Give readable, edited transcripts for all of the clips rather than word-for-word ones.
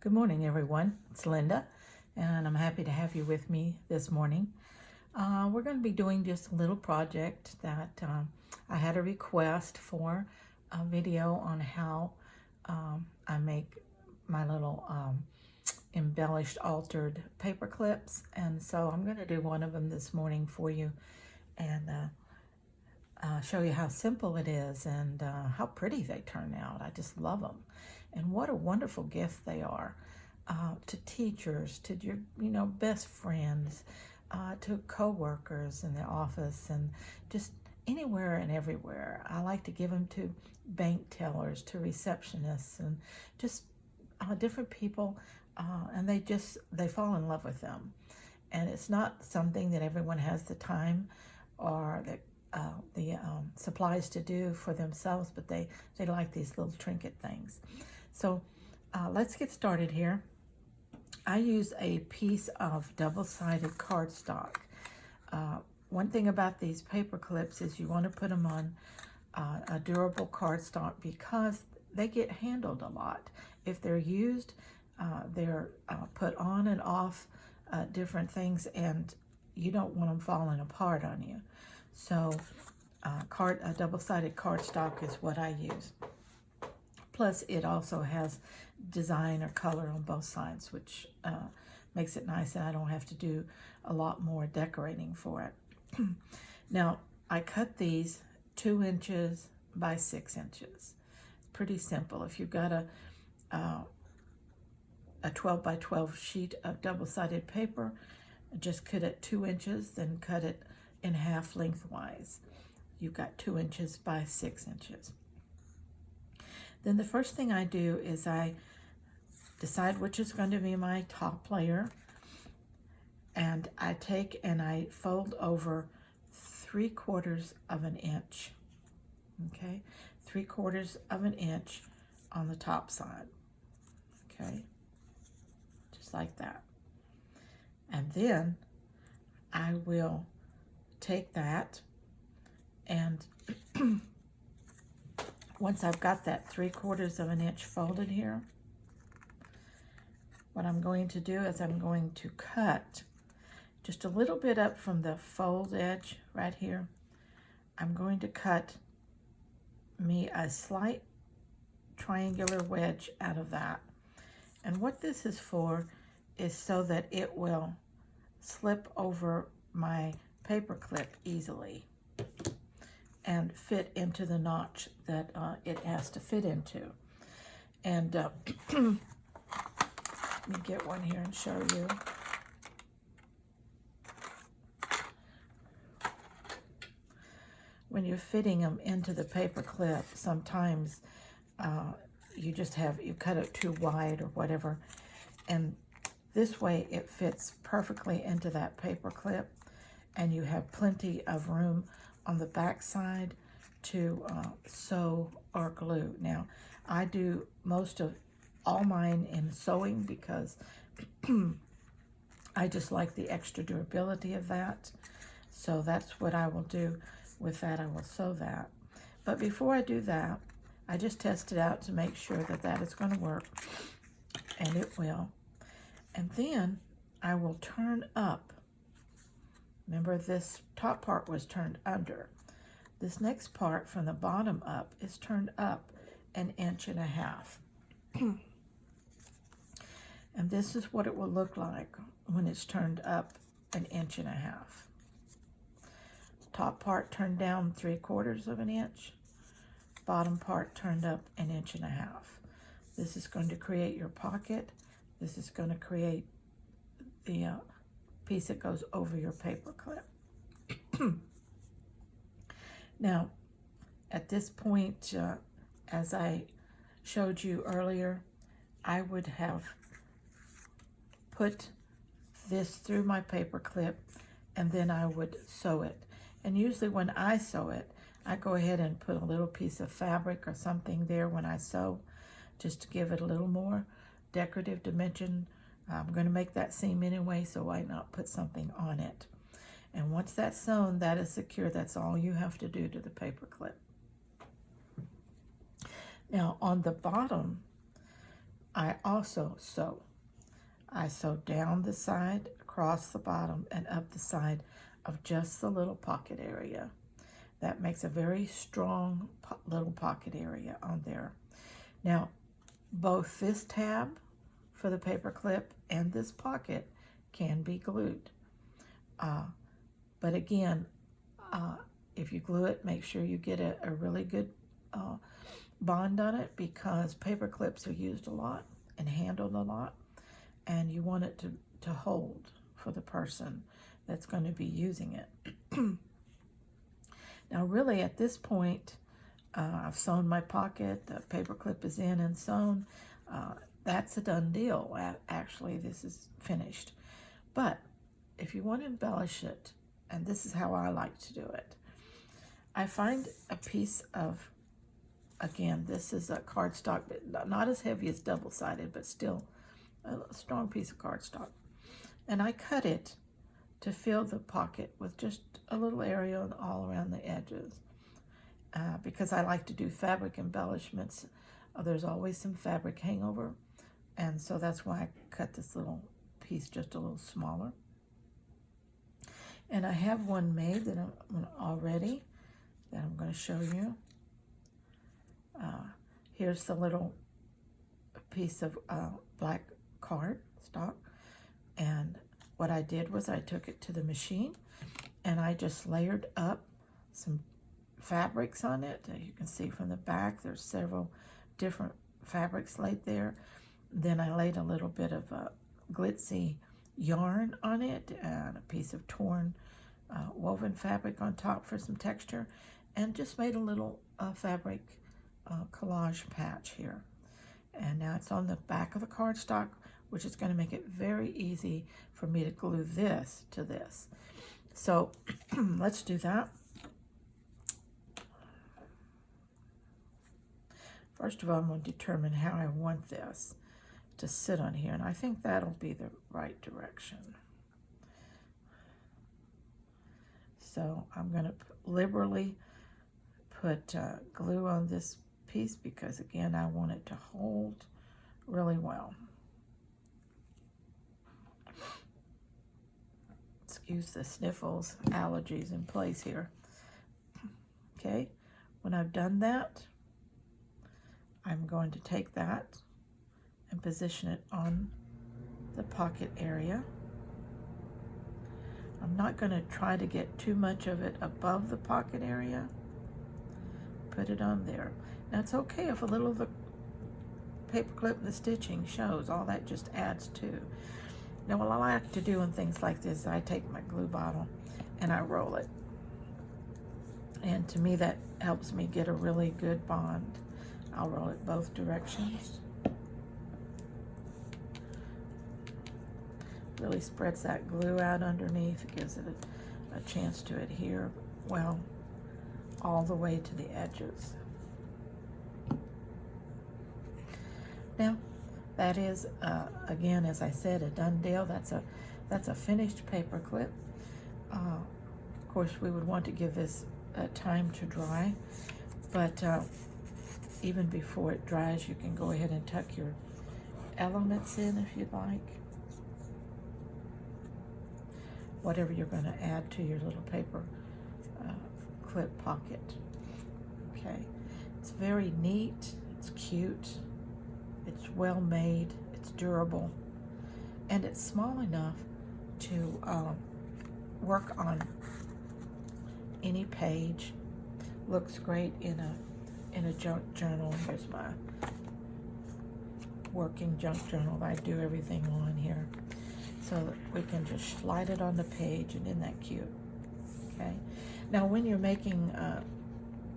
Good morning, everyone. It's Linda, and I'm happy to have you with me this morning. We're going to be doing just a little project that I had a request for a video on how I make my little embellished, altered paper clips. And so I'm going to do one of them this morning for you and show you how simple it is and how pretty they turn out. I just love them. And what a wonderful gift they are to teachers, to your best friends, to co-workers in the office, and just anywhere and everywhere. I like to give them to bank tellers, to receptionists, and just different people, and they fall in love with them. And it's not something that everyone has the time or the supplies to do for themselves, but they like these little trinket things. So let's get started here. I use a piece of double-sided cardstock. One thing about these paper clips is you want to put them on a durable cardstock because they get handled a lot. If they're used, they're put on and off different things, and you don't want them falling apart on you. So a double-sided cardstock is what I use. Plus, it also has design or color on both sides, which makes it nice, and I don't have to do a lot more decorating for it. Now, I cut these 2 inches by 6 inches. Pretty simple. If you've got a 12 by 12 sheet of double-sided paper, just cut it 2 inches, then cut it in half lengthwise. You've got 2 inches by 6 inches. Then the first thing I do is I decide which is going to be my top layer, and I take and I fold over 3/4 of an inch. Okay, 3/4 of an inch on the top side. Okay, just like that. And then I will take that and once I've got that 3/4 of an inch folded here, what I'm going to do is I'm going to cut just a little bit up from the fold edge right here. I'm going to cut me a slight triangular wedge out of that. And what this is for is so that it will slip over my paper clip easily and fit into the notch that it has to fit into. And let me get one here and show you. When you're fitting them into the paper clip, sometimes you cut it too wide or whatever, and this way it fits perfectly into that paper clip, and you have plenty of room on the back side to sew or glue. Now, I do most of all mine in sewing because I just like the extra durability of that. So that's what I will do with that. I will sew that. But before I do that, I just test it out to make sure that that is going to work, and it will. And then I will turn up. Remember, this top part was turned under. This next part from the bottom up is turned up 1.5 inches. And this is what it will look like when it's turned up 1.5 inches. Top part turned down 3/4 of an inch. Bottom part turned up 1.5 inches. This is going to create your pocket. This is going to create the piece that goes over your paper clip. Now, at this point, as I showed you earlier, I would have put this through my paper clip, and then I would sew it. And usually when I sew it, I go ahead and put a little piece of fabric or something there when I sew, just to give it a little more decorative dimension. I'm going to make that seam anyway, so why not put something on it? And once that's sewn, that is secure. That's all you have to do to the paper clip. Now, on the bottom, I also sew. I sew down the side, across the bottom, and up the side of just the little pocket area. That makes a very strong little pocket area on there. Now, both this tab for the paper clip and this pocket can be glued. But again, if you glue it, make sure you get a really good bond on it, because paper clips are used a lot and handled a lot, and you want it to hold for the person that's going to be using it. Now really at this point, I've sewn my pocket, the paper clip is in and sewn. That's a done deal. Actually, this is finished. But if you want to embellish it, and this is how I like to do it, I find a piece of, again, this is a cardstock, but not as heavy as double-sided, but still a strong piece of cardstock. And I cut it to fill the pocket with just a little area all around the edges. Because I like to do fabric embellishments, there's always some fabric hangover, and so that's why I cut this little piece just a little smaller. And I have one made that I'm already, that I'm going to show you. Here's the little piece of black cardstock, and what I did was I took it to the machine and I just layered up some fabrics on it. You can see from the back there's several different fabrics laid there. Then I laid a little bit of glitzy yarn on it and a piece of torn woven fabric on top for some texture, and just made a little fabric collage patch here. And now it's on the back of the cardstock, which is going to make it very easy for me to glue this to this. So let's do that. First of all, I'm going to determine how I want this to sit on here, and I think that'll be the right direction. So I'm going to liberally put glue on this piece, because again, I want it to hold really well. Excuse the sniffles, allergies in place here. Okay, when I've done that, I'm going to take that and position it on the pocket area. I'm not going to try to get too much of it above the pocket area. Put it on there. Now it's okay if a little of the paper clip and the stitching shows. All that just adds to. Now what I like to do in things like this, I take my glue bottle and I roll it. And to me that helps me get a really good bond. I'll roll it both directions. Really spreads that glue out underneath. It gives it a chance to adhere well all the way to the edges. Now, that is, again, as I said, a done deal. That's a finished paper clip. Of course, we would want to give this time to dry, but even before it dries, you can go ahead and tuck your elements in if you'd like. Whatever you're going to add to your little paper clip pocket. Okay, it's very neat, it's cute, it's well made, it's durable, and it's small enough to work on any page. Looks great in a junk journal. Here's my working junk journal that I do everything on here. So that we can just slide it on the page, and isn't that cute? Okay. Now when you're making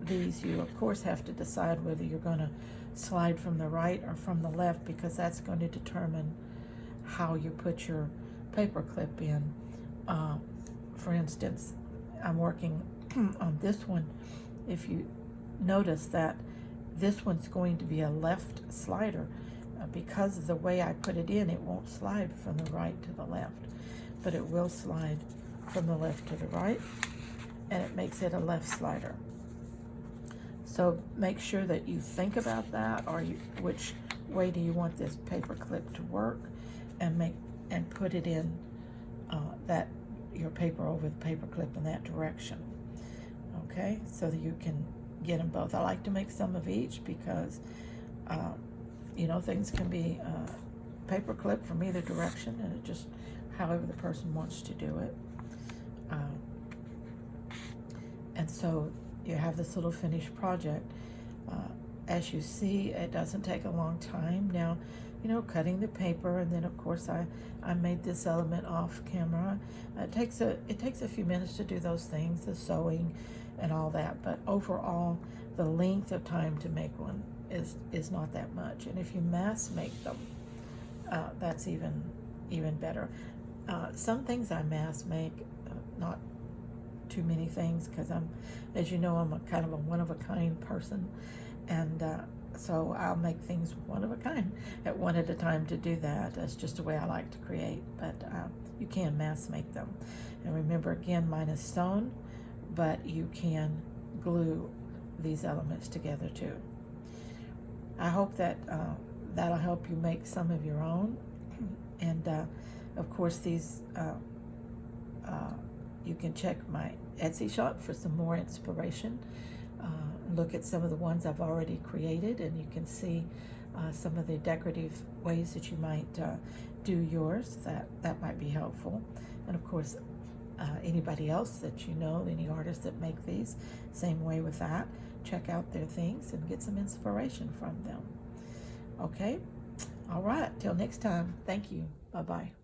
these, you of course have to decide whether you're going to slide from the right or from the left, because that's going to determine how you put your paper clip in. For instance, I'm working on this one. If you notice that this one's going to be a left slider, because of the way I put it in, it won't slide from the right to the left, but it will slide from the left to the right, and it makes it a left slider. So make sure that you think about that, or which way do you want this paper clip to work, and put it in that your paper over the paper clip in that direction. Okay, so that you can get them both. I like to make some of each because things can be paper clip from either direction, and it just however the person wants to do it. And so you have this little finished project. As you see, it doesn't take a long time. Now, cutting the paper, and then of course I made this element off camera. It takes a few minutes to do those things, the sewing and all that, but overall the length of time to make one is not that much. And if you mass make them, that's even better. Some things I mass make, not too many things, because as you know, I'm a kind of a one-of-a-kind person, and so I'll make things one of a kind one at a time to do that. That's just the way I like to create, but you can mass make them. And remember, again, mine is sewn, but you can glue these elements together too. I hope that that'll help you make some of your own. And of course, these you can check my Etsy shop for some more inspiration. Look at some of the ones I've already created, and you can see some of the decorative ways that you might do yours. That might be helpful. And of course, anybody else that you know, any artists that make these, same way with that. Check out their things and get some inspiration from them. Okay? All right. Till next time. Thank you. Bye-bye.